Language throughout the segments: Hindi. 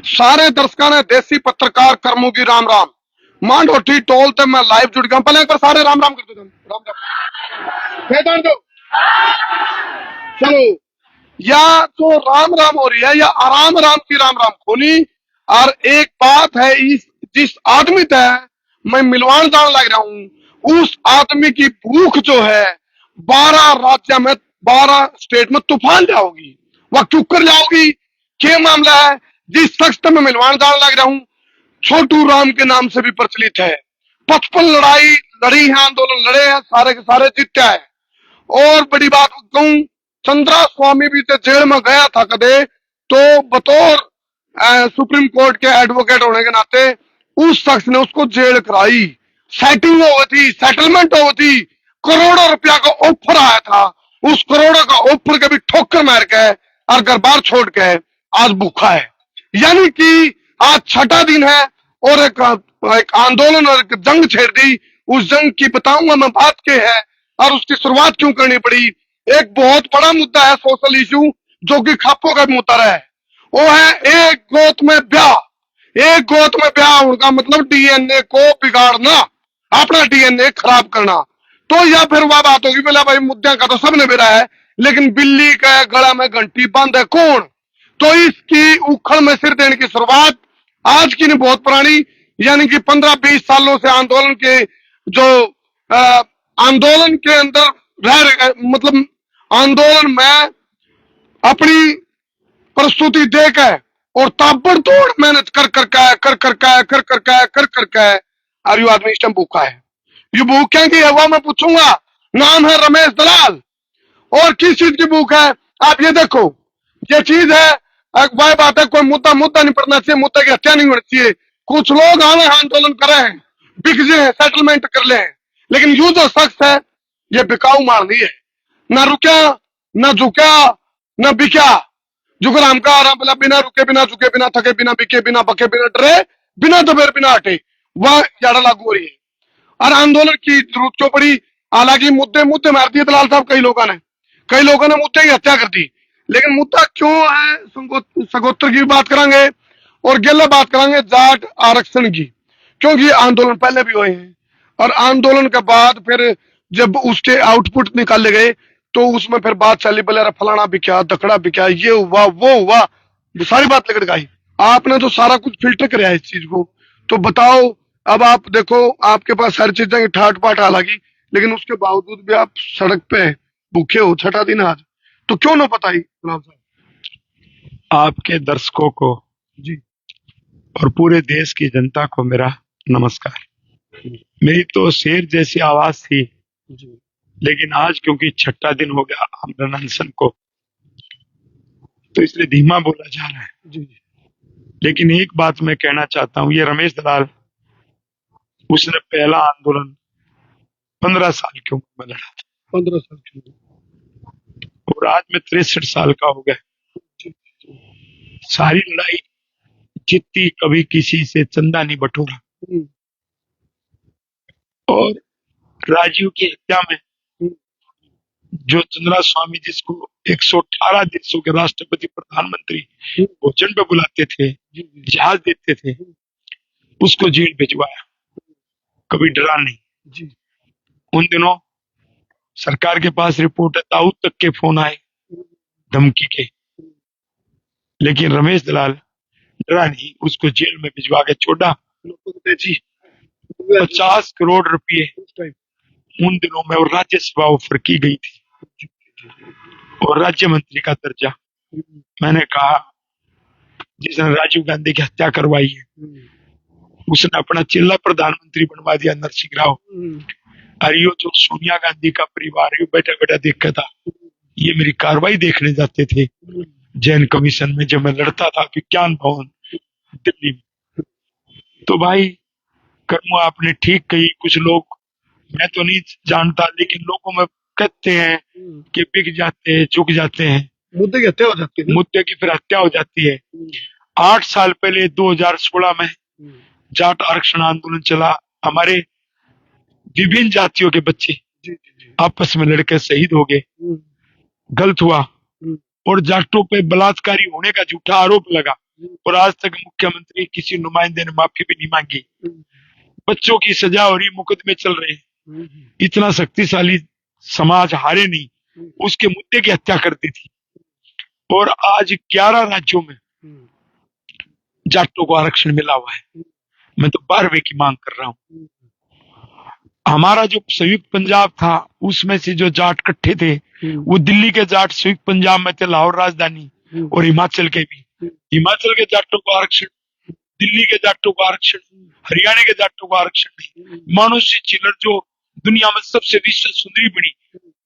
सारे दर्शकों ने देसी पत्रकार करमू की राम राम मांड उठी टोल ते मैं लाइव जुड़ गया। पहले एक बार सारे राम राम कर दो। राम राम कह दो। चलो, या तो राम राम हो रही है या आराम राम की राम राम खोली। और एक बात है, इस जिस आदमी तय मैं मिलवान जान लग रहा हूं, उस आदमी की भूख जो है 12 राज्य में 12 स्टेट में तूफान जाओगी। वह क्यों कर जाओगी? क्या मामला है? जिस शख्स से मैं मिलवान जान लग रहा हूं, छोटू राम के नाम से भी प्रचलित है। 55 लड़ाई लड़ी है, आंदोलन लड़े हैं, सारे के सारे जीते है। और बड़ी बात कहूं, चंद्रा स्वामी भी तो जेल में गया था कदे, तो बतौर सुप्रीम कोर्ट के एडवोकेट होने के नाते उस शख्स ने उसको जेल कराई। सेटिंग हो थी, सेटलमेंट हो थी, करोड़ों रुपया का ऑफर आया था। उस करोड़ों का ऑफर के भी ठोकर मार के और घर बार छोड़ के आज भूखा है। यानी कि आज छठा दिन है और एक आंदोलन और एक जंग छेड़ दी। उस जंग की बताऊंगा मैं बात क्या है और उसकी शुरुआत क्यों करनी पड़ी। एक बहुत बड़ा मुद्दा है, सोशल इशू, जो कि खापों का मुद्दा है। वो है एक गोत में ब्याह। एक गोत में ब्याह उनका मतलब डीएनए को बिगाड़ना, अपना डीएनए खराब करना। तो या फिर वह बात होगी, बोला भाई मुद्दे का तो सबने बेरा है, लेकिन बिल्ली का गला में घंटी बंद है कौन? तो इसकी उखड़ में सिर देने की शुरुआत आज की नहीं, बहुत पुरानी, यानी कि 15-20 सालों से आंदोलन के जो आंदोलन के अंदर मतलब आंदोलन में अपनी प्रस्तुति देकर और ताबड़तोड़ मेहनत कर और यू आदमी इस टाइम भूखा है। ये भूख क्या की है वह मैं पूछूंगा। नाम है रमेश दलाल। और किस चीज की भूख है आप ये देखो। ये चीज है, वह बात है, कोई मुद्दा नहीं पड़ना चाहिए, मुद्दा की हत्या नहीं होनी चाहिए। कुछ लोग आवे आंदोलन कर रहे हैं, बिक जाए, सेटलमेंट कर ले, लेकिन यू जो शख्स है ये बिकाऊ मार दी है। ना रुका, ना झुका, ना बिका। जुगर हमका आराम बोला, बिना रुके, बिना झुके, बिना थके, बिना बिके, बिना बके, बिना डरे, बिना दबेर, बिना हटे, वह ज्यादा लागू हो रही है। और आंदोलन की जरूरत क्यों पड़ी? हालांकि मुद्दे मुद्दे मार दिए दलाल साहब, कई लोगों ने मुद्दे की हत्या कर दी। लेकिन मुद्दा क्यों है, सगोत्र की बात करेंगे और गेला बात करेंगे जाट आरक्षण की, क्योंकि आंदोलन पहले भी हुए हैं। और आंदोलन के बाद फिर जब उसके आउटपुट निकाले गए तो उसमें फिर बात चली, बोले फलाना बिका, दखड़ा बिका, ये हुआ, वो हुआ, सारी बात लेकर गई। आपने तो सारा कुछ फिल्टर कराया इस चीज को। तो बताओ, अब आप देखो, आपके पास हर चीजें ठाट पाट हालांकि, लेकिन उसके बावजूद भी आप सड़क पे भूखे हो, छठा दिन आज। तो क्यों ना बताई गुलाम साहब? आपके दर्शकों को जी और पूरे देश की जनता को मेरा नमस्कार। मेरी तो शेर जैसी आवाज थी, जी लेकिन आज क्योंकि छठा दिन हो गया आमरण अनशन को, तो इसलिए धीमा बोला जा रहा है। जी लेकिन एक बात मैं कहना चाहता हूँ, ये रमेश दलाल, उसने पहला आंदोलन 15 साल की उम्र में लड़ा था, 15 साल की, और आज मैं 63 साल का हो गया। सारी लड़ाई जीती, कभी किसी से चंदा नहीं बटोरा। और राजीव की हत्या में जो चंद्रा स्वामी, जिसको 118 देशों के राष्ट्रपति प्रधानमंत्री भोजन पे बुलाते थे, जहाज देते थे, उसको जेल भिजवाया, कभी डरा नहीं। उन दिनों सरकार के पास रिपोर्ट है, दाऊद तक के फोन आए धमकी के, लेकिन रमेश दलाल डरा नहीं, उसको जेल में भिजवा के छोड़ा। 50 करोड़ रुपए उन दिनों में और राज्यसभा ऑफर की गई थी और राज्य मंत्री का दर्जा। मैंने कहा, जिसने राजीव गांधी की हत्या करवाई है उसने अपना चेला प्रधानमंत्री बनवा दिया, नरसिंह राव। और ये जो सोनिया गांधी का परिवार है, बैठा बैठा देखा था, ये मेरी कार्रवाई देखने जाते थे जैन कमीशन में, जब मैं लड़ता था विज्ञान भवन दिल्ली में। तो भाई कर्मो, आपने ठीक कही। कुछ लोग, मैं तो नहीं जानता, लेकिन लोगों में कहते हैं कि बिक जाते हैं, चुक जाते हैं, मुद्दे की हत्या हो जाती है, मुद्दे की फिर हत्या हो जाती है। 8 साल पहले 2016 में जाट आरक्षण आंदोलन चला, हमारे विभिन्न जातियों के बच्चे आपस में लड़के शहीद हो गए, गलत हुआ। और जाटों पे बलात्कारी होने का झूठा आरोप लगा, और आज तक मुख्यमंत्री किसी नुमाइंदे ने माफी भी नहीं मांगी। बच्चों की सजा हो रही, मुकदमे चल रहे हैं। इतना शक्तिशाली समाज हारे नहीं, उसके मुद्दे की हत्या कर दी थी। और आज 11 राज्यों में जाटों को आरक्षण मिला हुआ है। मैं तो 12वें की मांग कर रहा हूं। हमारा जो संयुक्त पंजाब था, उसमें से जो जाट इकट्ठे थे, वो दिल्ली के जाट संयुक्त पंजाब में थे, लाहौर राजधानी, और हिमाचल के भी। हिमाचल के जाटों को आरक्षण, दिल्ली के जाटों को आरक्षण, हरियाणा के जाटों को आरक्षण नहीं। मानुषी चिल्लर जो दुनिया में सबसे विश्व सुंदरी बनी,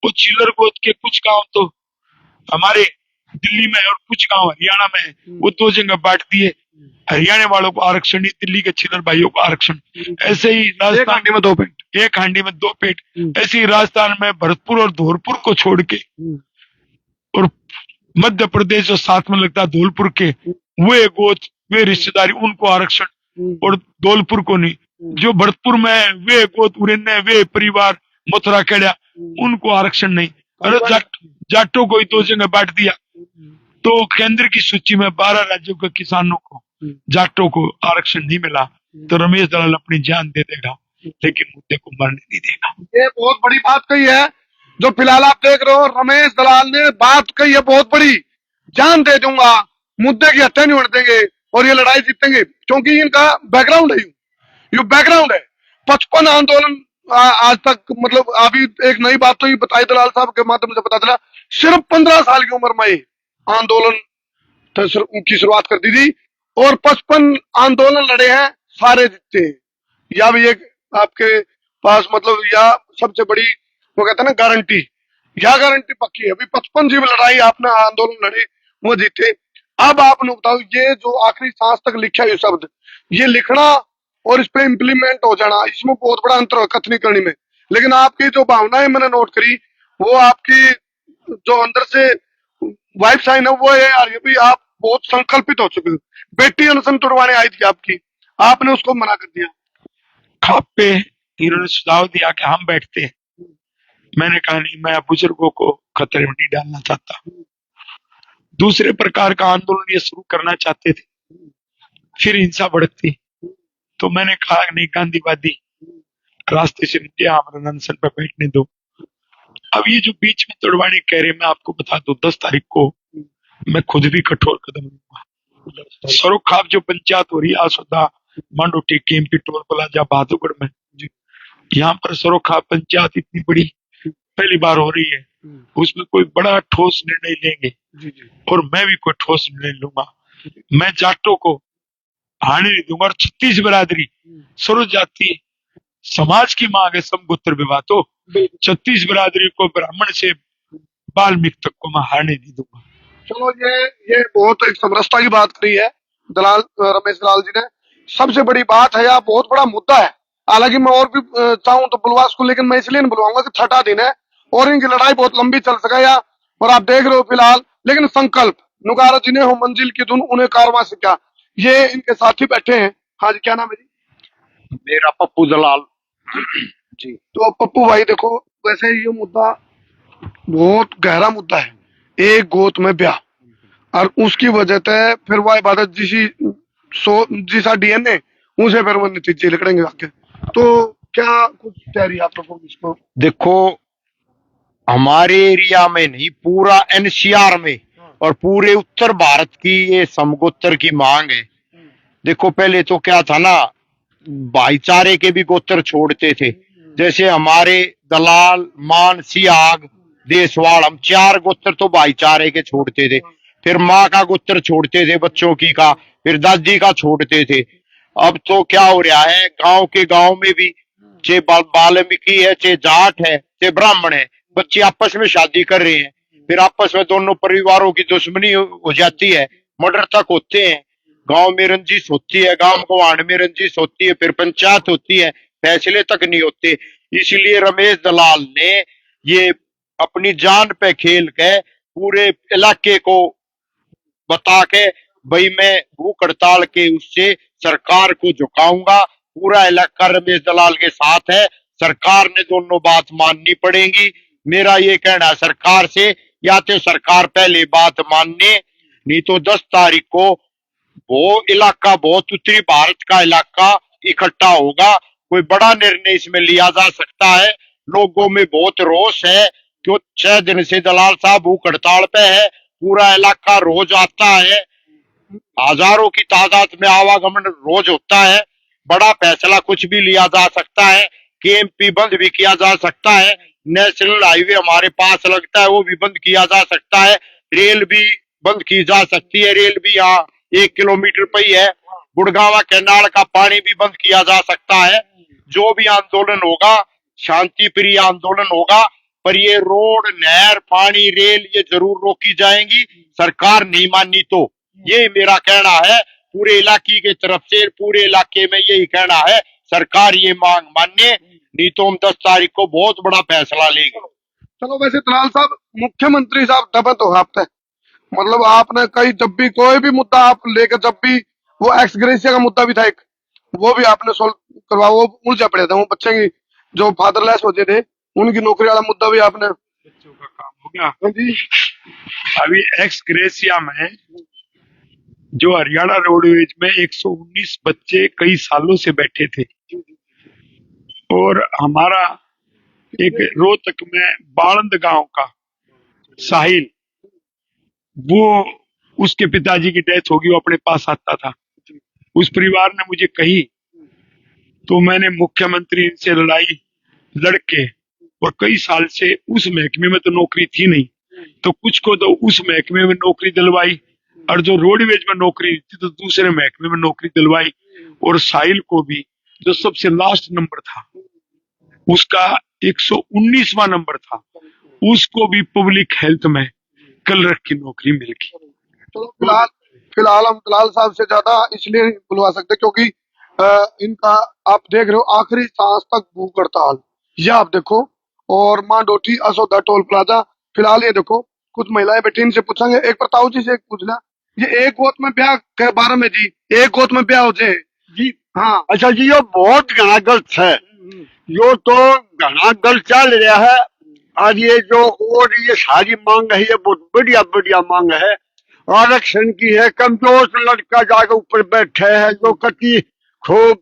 वो चिल्लर गोद के कुछ गांव तो हमारे दिल्ली में और कुछ गांव हरियाणा में है, वो 2 जगह बांट दिए। हरियाणा वालों को आरक्षण नहीं, दिल्ली के चिल्लर भाइयों को आरक्षण। ऐसे ही राजस्थान में 2 पेट, एक हांडी में 2 पेट। ऐसे ही राजस्थान में भरतपुर और धौलपुर को छोड़ के, और मध्य प्रदेश जो साथ में लगता है धौलपुर के, वे गोत, वे रिश्तेदारी, उनको आरक्षण, और धौलपुर को नहीं। जो भरतपुर में है, वे गोत, उन्हें वे परिवार, मथुरा खेड़ा, उनको आरक्षण नहीं। अरे जाटों को ही 2 जगह बांट दिया। तो केंद्र की सूची में 12 राज्यों के किसानों को, जाटों को आरक्षण नहीं मिला, तो रमेश दलाल अपनी जान दे देगा, लेकिन मुद्दे को मरने नहीं देगा। ये बहुत बड़ी बात कही है जो फिलहाल आप देख रहे हो। रमेश दलाल ने बात कही है बहुत बड़ी, जान दे दूंगा, मुद्दे की हत्या नहीं होने देंगे और ये लड़ाई जीतेंगे, क्योंकि इनका बैकग्राउंड है, ये बैकग्राउंड है। 55 आंदोलन आज तक, मतलब अभी एक नई बात तो ये बताई दलाल साहब के माध्यम से पता चला, सिर्फ 15 साल की उम्र में आंदोलन की शुरुआत कर दी थी, और 55 आंदोलन लड़े हैं, सारे जीते हैं। या भी एक आपके पास मतलब, या सबसे बड़ी वो कहते हैं ना गारंटी, या गारंटी पक्की है। अभी 55 जीव लड़ाई आपने आंदोलन लड़े, वो जीते। अब आपने बताओ, ये जो आखिरी सांस तक लिखा ये शब्द, ये लिखना और इस पे इम्प्लीमेंट हो जाना, इसमें बहुत बड़ा अंतर है कथनी करनी में। लेकिन आपकी जो भावनाएं मैंने नोट करी, वो आपकी जो अंदर से वाइब साइन है, वो है यार, ये भी आप बहुत संकल्पित हो चुके हो। बेटी अनशन तुड़वाने आई थी आपकी, आपने उसको मना कर दिया। खाप पे इन्होंने सुझाव दिया कि हम बैठते हैं, मैंने कहा नहीं, मैं बुजुर्गों को खतरे में नहीं डालना चाहता। दूसरे प्रकार का आंदोलन ये शुरू करना चाहते थे, फिर हिंसा बढ़ती, तो मैंने कहा नहीं, गांधीवादी रास्ते से मुझे आमरण अनशन पर बैठने दो। अब ये जो बीच में तुड़वाने कह रहे, मैं आपको बता दूं, 10 तारीख को मैं खुद भी कठोर कदम लूंगा। सरोखाब जो पंचायत हो रही है Asoda Mandoti KMP toll plaza Bahadurgarh में, यहाँ पर सरोखाब पंचायत इतनी बड़ी पहली बार हो रही है, उसमें कोई बड़ा ठोस निर्णय लेंगे, और मैं भी कोई ठोस निर्णय लूंगा। मैं जाटों को हानि नहीं दूंगा, और 36 बिरादरी सर्व जाति समाज की मांग है समगोत्र विवाह, तो 36 बिरादरी को ब्राह्मण से वाल्मीकि तक को मैं हारने नहीं दूंगा। चलो, ये बहुत एक समरसता की बात करी है दलाल, रमेश दलाल जी ने। सबसे बड़ी बात है, या बहुत बड़ा मुद्दा है। हालांकि मैं और भी चाहूं तो बुलवा इसको, लेकिन मैं इसलिए नहीं बुलवाऊंगा कि छठा दिन है और इनकी लड़ाई बहुत लंबी चल सके। या और आप देख रहे हो फिलहाल, लेकिन संकल्प नुकारा जिन्हें हो मंजिल की धुन, उन्हें कारवां से क्या, ये इनके साथी बैठे हैं। हाँ जी, क्या नाम है जी? मेरा पप्पू दलाल जी। तो पप्पू भाई देखो, वैसे ये मुद्दा बहुत गहरा मुद्दा है, एक गोत में ब्याह, और उसकी वजह से फिर वह इबादत जिसा डीएनए, उसे फिर वो नतीजे निकलेंगे आगे। तो क्या कुछ कह रही है आप लोगों इसको? देखो, हमारे एरिया में नहीं, पूरा एनसीआर में और पूरे उत्तर भारत की ये समगोत्र की मांग है। देखो, पहले तो क्या था ना, भाईचारे के भी गोत्र छोड़ते थे, जैसे हमारे दलाल, मान, सियाग, देसवाड़, हम 4 गोत्र तो भाईचारे के छोड़ते थे। फिर माँ का गोत्र छोड़ते थे बच्चों की का, फिर दादी का छोड़ते थे। अब तो क्या हो रहा है, गांव के गांव में भी चाहे वाल्मीकि है, चाहे जाट है, चाहे ब्राह्मण है, बच्चे आपस में शादी कर रहे हैं। फिर आपस में दोनों परिवारों की दुश्मनी हो जाती है, मर्डर तक होते हैं, गांव में रंजिश होती है, गांव गवांड में रंजिश होती है, फिर पंचायत होती है, फैसले तक नहीं होते। इसलिए रमेश दलाल ने ये अपनी जान पे खेल के पूरे इलाके को बता के, भाई मैं भूख हड़ताल के उससे सरकार को झुकाऊंगा, पूरा इलाका रमेश दलाल के साथ है, सरकार ने दोनों बात माननी पड़ेगी। मेरा ये कहना है सरकार से, या तो सरकार पहले बात मानने, नहीं तो 10 तारीख को वो इलाका बहुत उत्तरी भारत का इलाका इकट्ठा होगा, कोई बड़ा निर्णय इसमें लिया जा सकता है। लोगों में बहुत रोष है, क्यों 6 दिन से दलाल साहब भूख हड़ताल पे है, पूरा इलाका रोज आता है, हजारों की तादाद में आवागमन रोज होता है। बड़ा फैसला कुछ भी लिया जा सकता है, केएमपी बंद भी किया जा सकता है, नेशनल हाईवे हमारे पास लगता है वो भी बंद किया जा सकता है, रेल भी बंद की जा सकती है, रेल भी यहाँ 1 किलोमीटर पे ही है, गुड़गावा कैनाल का पानी भी बंद किया जा सकता है। जो भी आंदोलन होगा शांति प्रिय आंदोलन होगा, पर ये रोड, नहर, पानी, रेल ये जरूर रोकी जाएंगी, सरकार नहीं मानी तो। ये मेरा कहना है, पूरे इलाके की तरफ से, पूरे इलाके में यही कहना है, सरकार ये मांग माने, नहीं तो हम 10 तारीख को बहुत बड़ा फैसला लेंगे। चलो वैसे दलाल साहब, मुख्यमंत्री साहब दबे तो आप थे, मतलब आपने कई जब भी कोई भी मुद्दा आप लेकर, जब भी वो एक्स ग्रेशिया का मुद्दा भी था एक, वो भी आपने सोल्व करवा, वो उलझा पड़े थे, वो बच्चे की जो फादरलेस होते थे उनकी नौकरी वाला मुद्दा भी आपने। बच्चों का काम हो गया। हाँ जी। अभी एक्स ग्रेसिया में जो हरियाणा रोडवेज में 119 बच्चे कई सालों से बैठे थे, और हमारा एक रोहतक में बाणंद गांव का साहिल, वो उसके पिताजी की डेथ होगी, वो अपने पास आता था, उस परिवार ने मुझे कही, तो मैंने मुख्यमंत्री से लड़ाई लड़के, और कई साल से उस महकमे में तो नौकरी थी नहीं, तो कुछ को तो उस महकमे में नौकरी दिलवाई, और जो रोडवेज में नौकरी थी तो दूसरे महकमे में नौकरी दिलवाई। और साहिल को भी जो सबसे लास्ट नंबर था उसका 119वां नंबर था, उसको भी पब्लिक हेल्थ में क्लर्क की नौकरी मिल गई। तो फिलहाल हम दलाल साहब से ज्यादा इसलिए नहीं बुलवा सकते क्योंकि इनका आप देख रहे हो आखिरी सांस तक भूख हड़ताल, ये आप देखो। और मांडोठी असोदा टोल प्लाजा, फिलहाल ये देखो कुछ महिलाएं बैठी, इनसे पूछेंगे। एक प्रताप जी से एक पूछना, ये एक गोत में ब्याह के बारे में जी, एक गोत में ब्याह हो जाए जी। हाँ अच्छा जी, ये बहुत घना गलत है, यो तो घना गलत चल रहा है। और ये जो और ये सारी मांग है, ये बहुत बढ़िया बढ़िया मांग है, आरक्षण की है। कमजोर लड़का जाके ऊपर बैठे है, जो कति खूब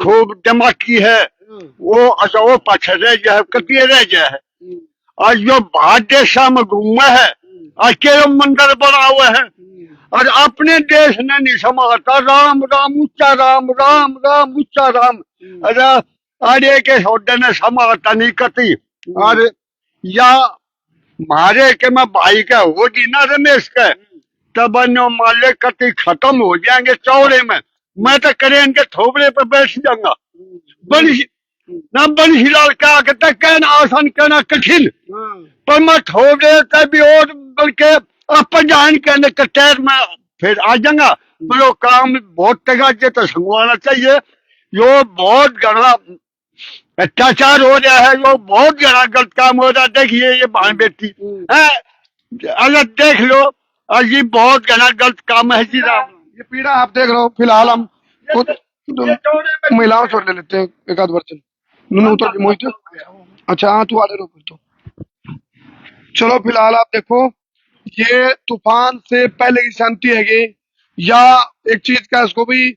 खूब दिमागी है, वो अच्छा वो पाछे रह जाए, कति रह जाए। और जो बाहर देशा में घूमे है, अकेले मंदिर बना हुआ है, और अपने देश ने नहीं समाता, राम राम ऊंचा राम, राम राम ऊंचा राम। अरे के सोडे ने समाता नहीं कती। और या मारे के मैं भाई का होगी ना रमेश के, तब अन्य माले कती खत्म हो जाएंगे चौड़े में, मैं तो करें के थोबड़े पर बैठ जाऊंगा। बंशीलाल क्या कहता, कहना आसान कहना कठिन, पर मैं थोबड़े का भी और बल्कि आप जान के कटैर में फिर आ जाऊंगा। पर वो काम बहुत तगा तो संगवाना चाहिए। यो बहुत घना अत्याचार हो रहा है, यो बहुत घना गलत काम हो रहा है। देखिए ये बहन बेटी है, अगर देख लो, और ये बहुत घना गलत काम है जी। राम ये पीड़ा आप देख रहे हो। फिलहाल हम महिलाओं से ले लेते हैं एक आध वर्चन, उतर के मोहित। अच्छा हाँ, तू आ रहे फिर तो चलो। फिलहाल आप देखो, ये तूफान से पहले की शांति है, या एक चीज का इसको भी,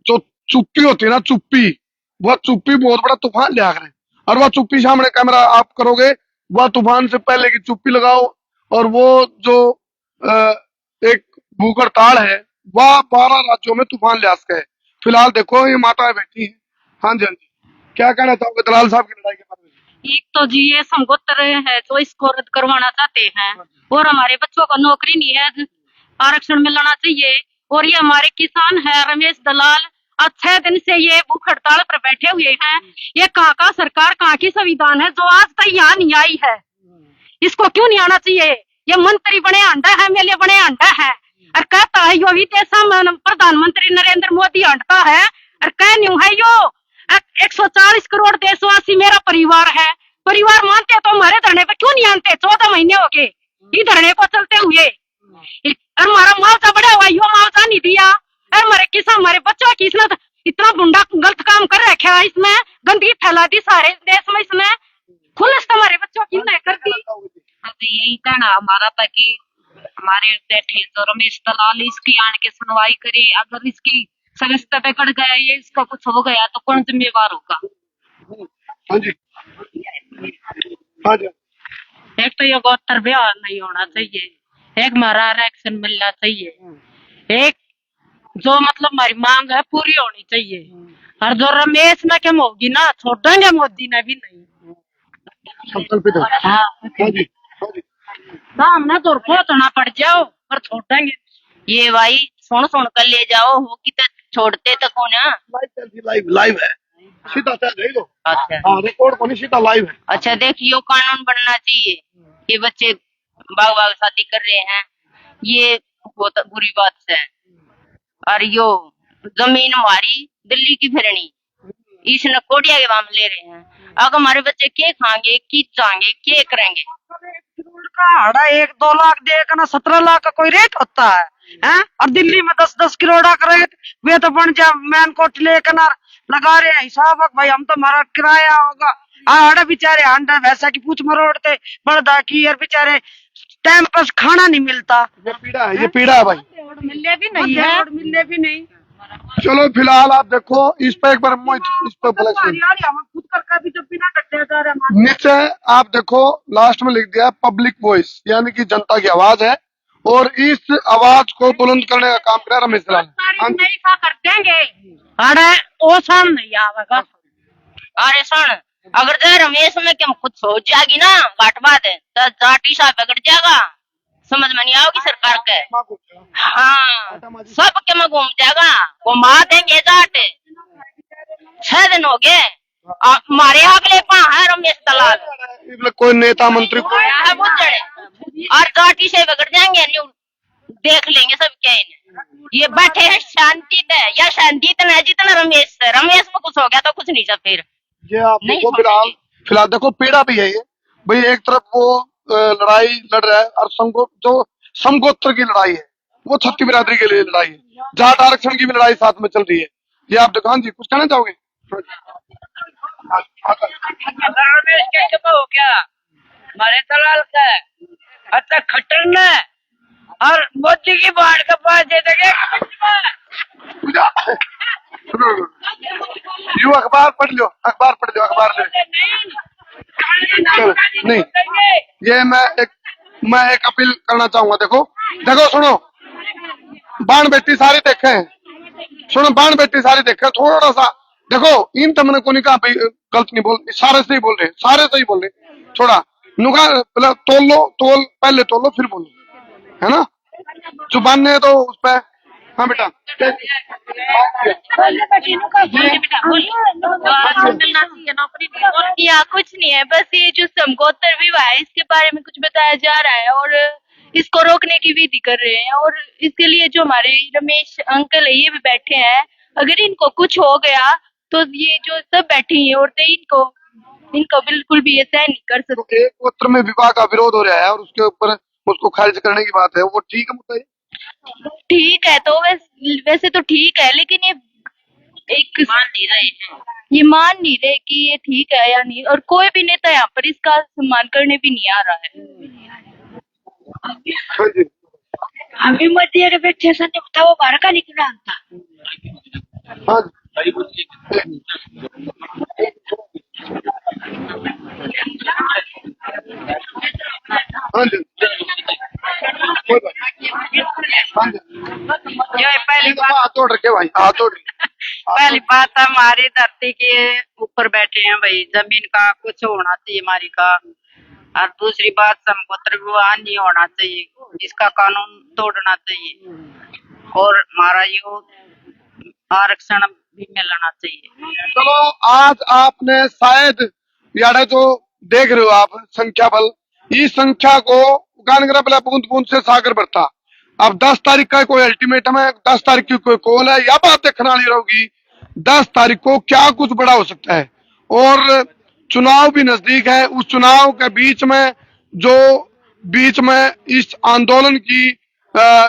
जो चुप्पी होती है ना, चुप्पी, वह चुप्पी बहुत बड़ा तूफान ले आ रहे हैं। और वह चुप्पी सामने कैमरा आप करोगे, वह तूफान से पहले की चुप्पी लगाओ। और वो जो एक भूख हड़ताल है, वह 12 राज्यों में तूफान ले आ सके। फिलहाल देखो ये माताएं बैठी हैं। हाँ जी हाँ जी, क्या कहना चाहोगे दलाल साहब की लड़ाई के बारे में? एक तो जी ये समगोत्र है जो इसको रद्द करवाना चाहते हैं, और हमारे बच्चों को नौकरी नहीं है, आरक्षण मिलना चाहिए। और ये हमारे किसान है रमेश दलाल, आज 6 दिन से ये भूख हड़ताल पर बैठे हुए हैं। ये कहाँ का सरकार, कहाँ की संविधान है जो आज तक यहाँ नहीं आई है? इसको क्यों नहीं आना चाहिए? ये मंत्री बने अंडा है, मेले बने अंडा है, और कहता है यो विदेश प्रधानमंत्री नरेंद्र मोदी अंडा है, और कह न्यू है यो 140 करोड़ देशवासी मेरा परिवार है। परिवार मानते तो हमारे धरने पे क्यों नहीं आते? 14 महीने हो गए ये धरने को चलते हुए, और हमारा मुआवजा बढ़ा हुआ, यो मुआवजा नहीं दिया। और हमारे किसान, हमारे बच्चों की इसने इतना बुंडा गलत काम कर रखा है, इसमें गंदगी फैला दी सारे देश में, इसमें खुलस हमारे बच्चों की नहीं कर दी। यही कहना हमारा था कि हमारे बैठे तो रमेश दलाल इसकी आन के सुनवाई करे। अगर इसकी सदस्यता बिगड़ गया, ये इसका कुछ हो गया तो कौन जिम्मेवार होगा? हाँ जी, हाँ जी, एक तो ये गोत्र ब्याह नहीं होना चाहिए, एक हमारा आरक्षण मिलना चाहिए, एक जो मतलब हमारी मांग है पूरी होनी चाहिए। और जो रमेश में कम होगी ना, छोड़ेंगे मोदी ने भी नहीं। संकल्पित है। हाँ, हाँ जी, हाँ जी, सामने तो पहुंचना पड़ जाओ पर छोड़ेंगे। ये भाई सुन सुन कर ले जाओ, हो कि तो छोड़ते तो कौन है? लाइव लाइव है, सीधा चल रही लो। अच्छा हाँ, रिकॉर्ड को नहीं, सीधा लाइव है। अच्छा, देखियो कानून बनना चाहिए। ये बच्चे बाग बाग शादी कर रहे हैं, ये बहुत बुरी बात है। और यो जमीन हमारी दिल्ली की फिरनी, इसने कोडिया के वाम ले रहे हैं। अब हमारे बच्चे के खाएंगे, की चाहेंगे, के करेंगे? का हाड़ा 1-2 लाख देगा ना, 17 लाख का कोई रेट होता है, हैं? और दिल्ली में 10-10 करोड़ का रेट, वे तो बन जा मैन कोट लेकर ना लगा रहे हैं हिसाब। भाई हम तो हमारा किराया होगा। हाड़ा बेचारे हांडा वैसा की पूछ मरोड़ते बड़दा की, और बेचारे टाइम पर खाना नहीं मिलता। ये पीड़ा है, ये पीड़ा है भाई। मिलने भी नहीं है, मिलने भी नहीं। चलो फिलहाल आप देखो इस पे एक बार इस पे हम खुद कर भी जब बिना कटे जा रहे हैं। नीचे आप देखो लास्ट में लिख दिया पब्लिक वॉइस, यानी कि जनता की आवाज है, और इस आवाज को बुलंद करने का काम कर रहा है रमेश दलाल। नहीं का कर देंगे। अरे वो सन नहीं आवेगा। अरे सुन, अगर तो रमेश में क्या खुद सोच जाएगी ना बाट बात है, तो जाटी सा बिगड़ जाएगा, समझ में नहीं आओगी सरकार के। हाँ, सब के में घूम जाएगा, घुमा देंगे जाट। 6 दिन हो गए, हमारे अगले पा है रमेश दलाल, कोई नेता मंत्री को है वो जड़े, और जाटी से बिगड़ जाएंगे। न्यू देख लेंगे सब क्या इन्हें। ये बैठे हैं शांति पे, या शांति तो नहीं जितना रमेश से, रमेश में कुछ हो गया तो कुछ नहीं सब फिर। ये आप देखो फिलहाल देखो पीड़ा भी है ये भाई। एक तरफ वो लड़ाई लड़ रहा है, और जो समगोत्र की लड़ाई है, वो छत्ती बिरादरी के लिए लड़ाई है, जाट आरक्षण की भी लड़ाई साथ में चल रही है। ये आप दुकान जी कुछ कहना चाहोगे? रमेश क्या कब हो गया हमारे दलाल का? अच्छा खट्टर ने और मोदी की बाढ़ का पास दे देंगे। यू अखबार पढ़ लो, अखबार पढ़ लो, अखबार ले। चलो, नहीं, ये मैं एक अपील करना चाहूंगा। देखो देखो सुनो, बाण बेटी सारी देखे हैं, सुनो बाण बेटी सारी देखे, थोड़ा सा देखो इन तमने को नहीं कहा भाई गलत नहीं बोल, सारे से ही बोल रहे, सारे से ही बोल रहे। थोड़ा नुका तोल लो, पहले तोल लो फिर बोलो, है ना? जुबान ने तो उस पर। हाँ बेटा, यहाँ कुछ नहीं है, बस ये जो समगोत्र विवाह है इसके बारे में कुछ बताया जा रहा है, और इसको रोकने की विधि कर रहे हैं। और इसके लिए जो हमारे रमेश अंकल है ये भी बैठे हैं, अगर इनको कुछ हो गया तो ये जो सब बैठी हैं औरतें, इनको बिल्कुल भी ये सहन नहीं कर सकते। एक गोत्र में विवाह का विरोध हो रहा है और उसके ऊपर उसको खारिज करने की बात है, वो ठीक है? बताइए। ठीक है तो वैसे तो ठीक है, लेकिन ये एक मान नहीं रहे हैं, ये मान नहीं रहे कि ये ठीक है या नहीं, और कोई भी नेता यहाँ पर इसका सम्मान करने भी नहीं आ रहा है। अभी मध्य बैठे सन्ने बताओ वो बाहर का निकला था। हाँ पहली बात हाथ तोड़ रखे भाई, हाथ तोड़। पहली बात हमारी धरती के ऊपर बैठे हैं भाई, जमीन का कुछ होना चाहिए हमारी का। और दूसरी बात समगोत्र विवाह नहीं होना चाहिए, इसका कानून तोड़ना चाहिए, और हमारा ये आरक्षण भी मिलना चाहिए। चलो आज आपने शायद यार जो देख रहे हो आप संख्या बल, इस संख्या को गानगरा पहले बूंद बूंद से सागर बढ़ता। अब 10 तारीख का कोई अल्टीमेटम है, 10 तारीख की कोई कॉल है, या बात देखना नहीं रहोगी 10 तारीख को क्या कुछ बड़ा हो सकता है। और चुनाव भी नजदीक है, उस चुनाव के बीच में इस आंदोलन की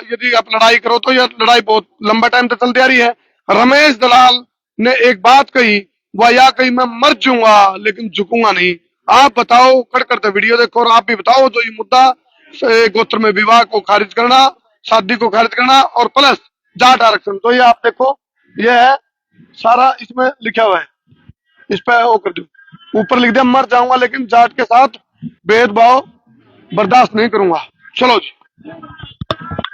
यदि आप लड़ाई करो तो यह लड़ाई बहुत लंबा टाइम तक चलती आ रही है। रमेश दलाल ने एक बात कही, वह या कही मैं मर जाऊंगा लेकिन झुकूंगा नहीं। आप बताओ, कट करते वीडियो देखो और आप भी बताओ जो ये मुद्दा गोत्र में विवाह को खारिज करना, शादी को खारिज करना और प्लस जाट आरक्षण। तो ये आप देखो, ये है सारा इसमें लिखा हुआ है, इस पे वो कर दो, ऊपर लिख दिया मर जाऊंगा लेकिन जाट के साथ भेदभाव बर्दाश्त नहीं करूंगा। चलो जी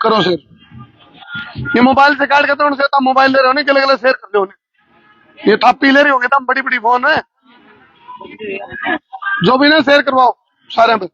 करो शेयर। ये मोबाइल से काट के तो उनसे तो मोबाइल ले रहे होने के लिए शेयर कर दो। ये थापी ले रही होगी तो बड़ी बड़ी फोन है, जो भी ना शेयर करवाओ सारे पे।